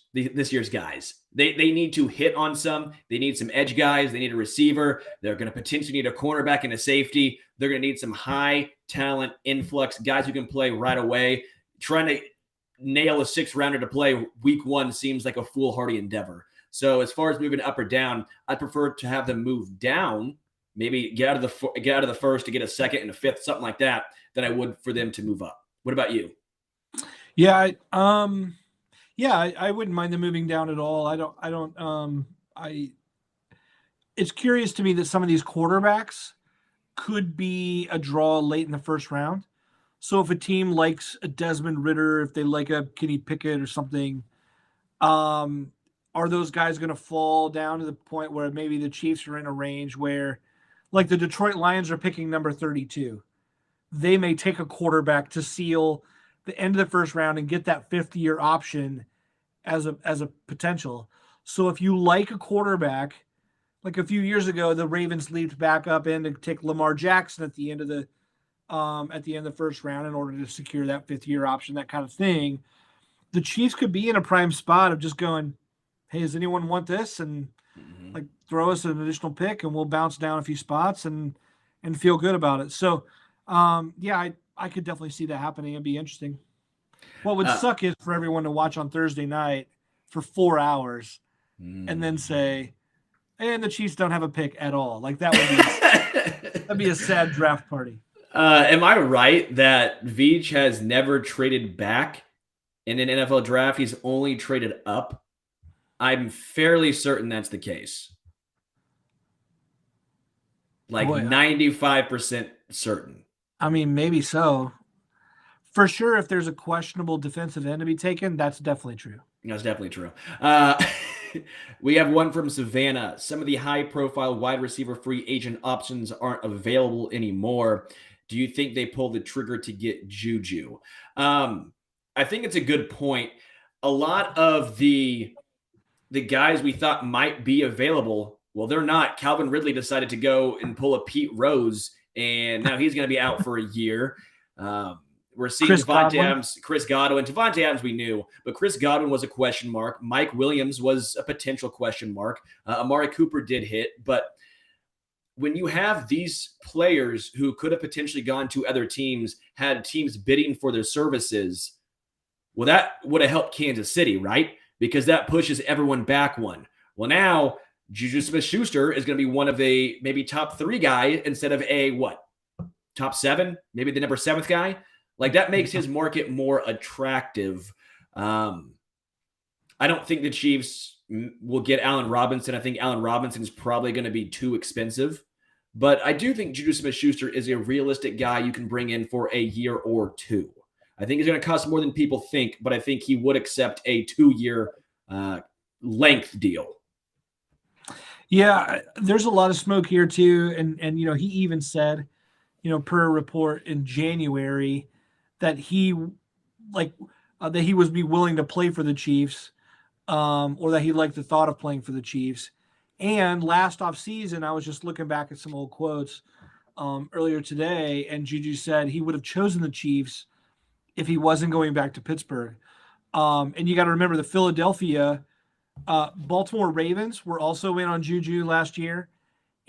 guys. They need to hit on some. They need some edge guys. They need a receiver. They're going to potentially need a cornerback and a safety. They're going to need some high talent influx guys who can play right away. Trying to nail a 6th rounder to play week 1 seems like a foolhardy endeavor. So as far as moving up or down, I prefer to have them move down, maybe get out of the first to get a 2nd and a 5th, something like that, than I would for them to move up. What about you? Yeah, I wouldn't mind them moving down at all. It's curious to me that some of these quarterbacks could be a draw late in the first round. So if a team likes a Desmond Ridder, if they like a Kenny Pickett or something, are those guys going to fall down to the point where maybe the Chiefs are in a range where, like the Detroit Lions are picking number 32. They may take a quarterback to seal the end of the first round and get that 5th-year option as a potential. So if you like a quarterback, like a few years ago, the Ravens leaped back up in to take Lamar Jackson at the end of the first round in order to secure that 5th-year option, that kind of thing. The Chiefs could be in a prime spot of just going, hey, does anyone want this? And like throw us an additional pick and we'll bounce down a few spots and feel good about it. So yeah, I could definitely see that happening. It'd be interesting. What would suck is for everyone to watch on Thursday night for 4 hours and then say, and the Chiefs don't have a pick at all. Like that would be that'd be a sad draft party. Am I right that Veach has never traded back in an NFL draft? He's only traded up. I'm fairly certain that's the case. Like 95% certain. I mean, maybe so. For sure, if there's a questionable defensive end to be taken, that's definitely true. That's definitely true. We have one from Savannah. Some of the high-profile wide receiver free agent options aren't available anymore. Do you think they pulled the trigger to get Juju? I think it's a good point. A lot of the guys we thought might be available, well, they're not. Calvin Ridley decided to go and pull a Pete Rose, and now he's going to be out for a year. We're seeing Devontae Adams, Chris Godwin. Devontae Adams we knew, but Chris Godwin was a question mark. Mike Williams was a potential question mark. Amari Cooper did hit, but when you have these players who could have potentially gone to other teams, had teams bidding for their services, well, that would have helped Kansas City, right? Because that pushes everyone back one. Well, now Juju Smith-Schuster is going to be one of a maybe top 3 guy instead of a what? Top 7? Maybe the number 7th guy? Like that makes his market more attractive. I don't think the Chiefs will get Allen Robinson. I think Allen Robinson is probably going to be too expensive. But I do think Juju Smith-Schuster is a realistic guy you can bring in for a year or two. I think he's going to cost more than people think, but I think he would accept a 2-year length deal. Yeah, there's a lot of smoke here too. And he even said, per a report in January, that he would be willing to play for the Chiefs, or that he liked the thought of playing for the Chiefs. And last offseason, I was just looking back at some old quotes earlier today, and Juju said he would have chosen the Chiefs if he wasn't going back to Pittsburgh. And you got to remember the Philadelphia, Baltimore Ravens were also in on Juju last year,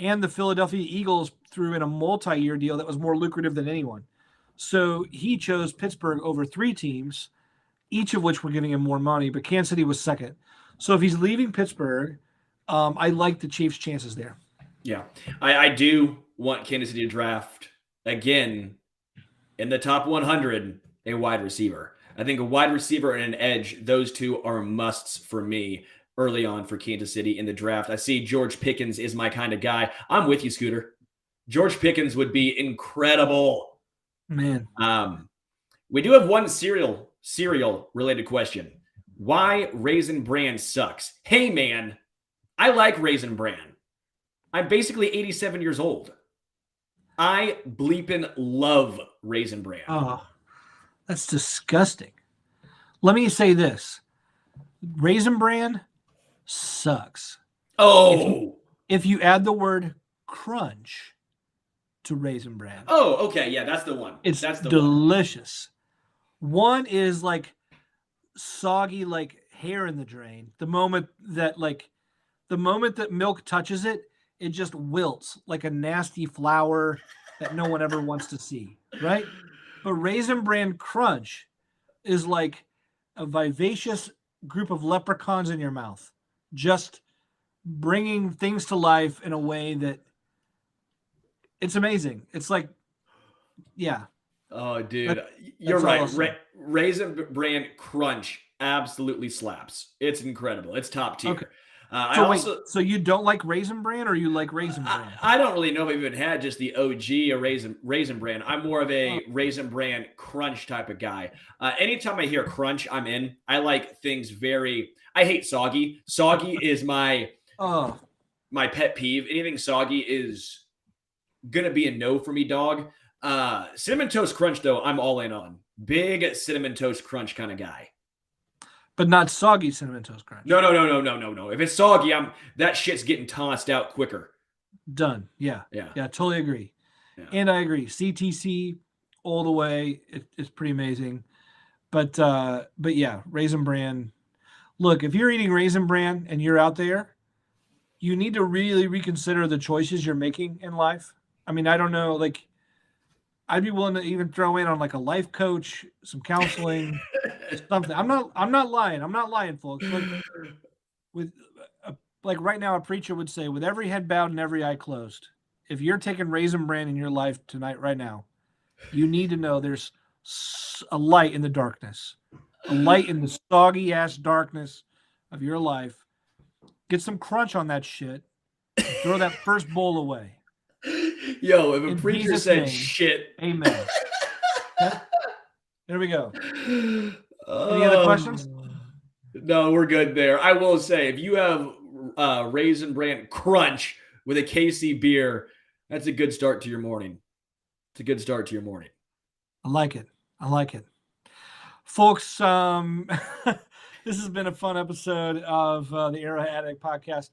and the Philadelphia Eagles threw in a multi-year deal that was more lucrative than anyone. So he chose Pittsburgh over 3 teams, each of which were giving him more money, but Kansas City was second. So if he's leaving Pittsburgh, I like the Chiefs' chances there. Yeah, I do want Kansas City to draft, again, in the top 100, a wide receiver. I think a wide receiver and an edge, those two are musts for me early on for Kansas City in the draft. I see George Pickens is my kind of guy. I'm with you, Scooter. George Pickens would be incredible. Man. We do have one cereal-related question. Why Raisin Bran sucks? Hey, man. I like Raisin Bran. I'm basically 87 years old. I bleepin' love Raisin Bran. Oh, that's disgusting. Let me say this. Raisin Bran sucks. Oh. If you add the word crunch to Raisin Bran. Oh, okay. Yeah, that's the one. That's delicious. One is like soggy, like hair in the drain. The moment that milk touches it, it just wilts like a nasty flower that no one ever wants to see, right? But Raisin Bran Crunch is like a vivacious group of leprechauns in your mouth, just bringing things to life in a way that it's amazing. It's like, yeah. Oh, dude, you're right. Raisin Bran Crunch absolutely slaps. It's incredible. It's top tier. Okay. So you don't like Raisin Bran, or you like Raisin Bran? I don't really know if I've even had just the OG or Raisin Bran. I'm more of a Raisin Bran Crunch type of guy. Anytime I hear crunch, I'm in. I like things I hate soggy. Soggy is my pet peeve. Anything soggy is gonna be a no for me, dog. Cinnamon Toast Crunch, though, I'm all in on. Big Cinnamon Toast Crunch kind of guy. But not soggy Cinnamon Toast Crunch. No. If it's soggy, that shit's getting tossed out quicker. Done. Yeah. Totally agree. Yeah. And I agree. CTC all the way. It's pretty amazing. But yeah, Raisin Bran. Look, if you're eating Raisin Bran and you're out there, you need to really reconsider the choices you're making in life. I mean, I don't know. Like, I'd be willing to even throw in on like a life coach, some counseling, something. I'm not lying. I'm not lying, folks. Like right now, a preacher would say, with every head bowed and every eye closed, if you're taking Raisin Bran in your life tonight, right now, you need to know there's a light in the darkness, a light in the soggy ass darkness of your life. Get some crunch on that shit. Throw that first bowl away. Yo, if a preacher said shit. Amen. There we go. Any other questions? No, we're good there. I will say, if you have Raisin Bran Crunch with a KC beer, that's a good start to your morning. It's a good start to your morning. I like it. Folks, this has been a fun episode of the Arrowhead Addict podcast.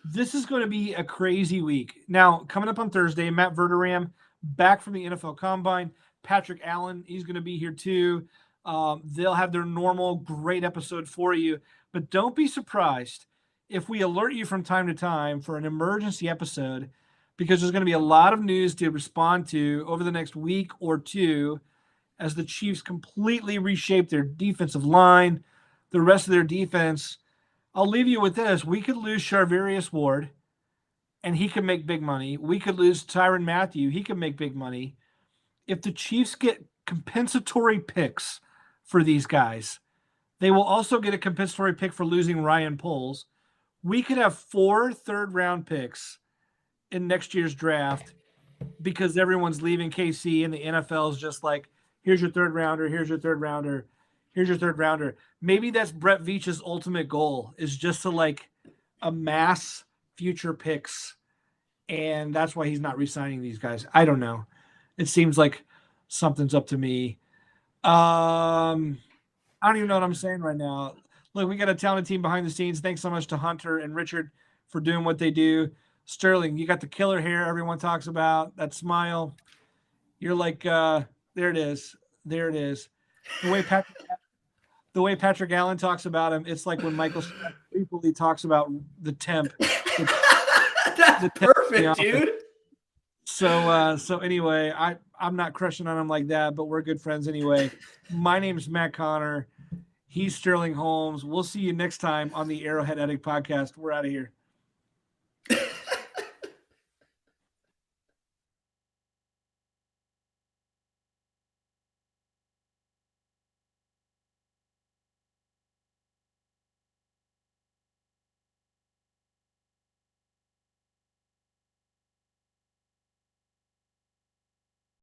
This is going to be a crazy week. Now, coming up on Thursday, Matt Verderam back from the NFL Combine. Patrick Allen, he's going to be here too. They'll have their normal great episode for you. But don't be surprised if we alert you from time to time for an emergency episode, because there's going to be a lot of news to respond to over the next week or two as the Chiefs completely reshape their defensive line, the rest of their defense. I'll leave you with this. We could lose Charvarius Ward, and he could make big money. We could lose Tyrann Mathieu. He could make big money. If the Chiefs get compensatory picks for these guys, They will also get a compensatory pick for losing Ryan Poles. We could have 4 third-round picks in next year's draft because everyone's leaving KC and the NFL is just like, here's your third rounder, here's your third rounder, here's your third rounder. Maybe that's Brett Veach's ultimate goal, is just to like amass future picks. And that's why he's not re-signing these guys. I don't know. It seems like something's up to me. I don't even know what I'm saying right now. Look, we got a talented team behind the scenes. Thanks so much to Hunter and Richard for doing what they do. Sterling, you got the killer hair everyone talks about, that smile. You're like, there it is. There it is. The way Patrick Allen talks about him, it's like when Michael Equally talks about the temp. That's perfect, dude. So anyway, I'm not crushing on him like that, but we're good friends anyway. My name's Matt Connor. He's Sterling Holmes. We'll see you next time on the Arrowhead Addict podcast. We're out of here.